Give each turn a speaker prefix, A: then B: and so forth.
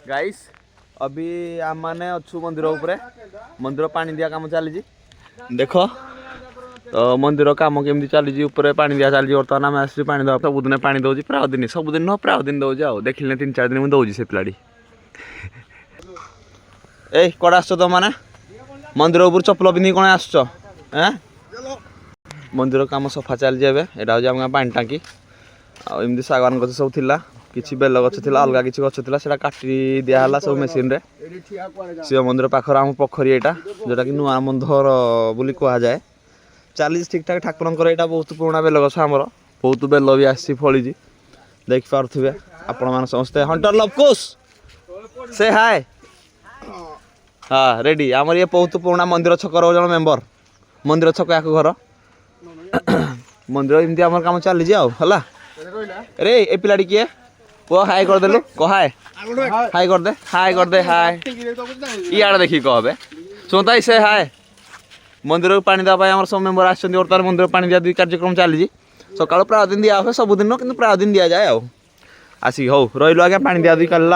A: guys अभी आम मैंने अच्छु मंदिर उपरे मंदिर पानी दिया काम चली देख तो मंदिर कम केमी चली पानी दिया चली बर्तमान आम आस पानी दवा सबुदिन पानी दौर प्राय दिन सबुदिन न प्राय दिन दौर आ देखिले 3-4 दिन मुझे दौर से पिलाटी ए कड़े आस तो मैंने मंदिर उपर चप्पल पिंधि कौन आस मंदिर कम सफा चली यहाँ हूँ पानी टांकी आमती सागवान गच सब थिला किसी बेल गच थी अलग किसी गच थी काटी दिहला सब मेसीन रे शिव मंदिर पाखर आम पोखरी यहाँ जोटा कि नुआ मंदिर बोली कहुए चली ठीक ठाक ठाकुर यहाँ बहुत पुराणा बेल गछ आमर बहुत बेल भी आसी फली देखिपे आपण मैंने समस्ते हंटर लवकुश से हाय हाँ रेडी आमर ये बहुत पुराणा मंदिर छकर जन मेम्बर मंदिर छक या घर मंदिर एमती आम कम चली है रे ए पिलाटी किए वो हाय करदेलु कह हाय कर दे हाय इे देखिए कहे सुनता से हाय मंदिर को पानी देवाई आम सब मेम्बर आसछन्ति बर्तमान मंदिर पानी दिया दुई कार्यक्रम चली सकाल प्राय दिन दिया हुए सबुदिन कि प्राय दिन दि जाए आसिक हौ रही आज्ञा पानी दिया दुई कल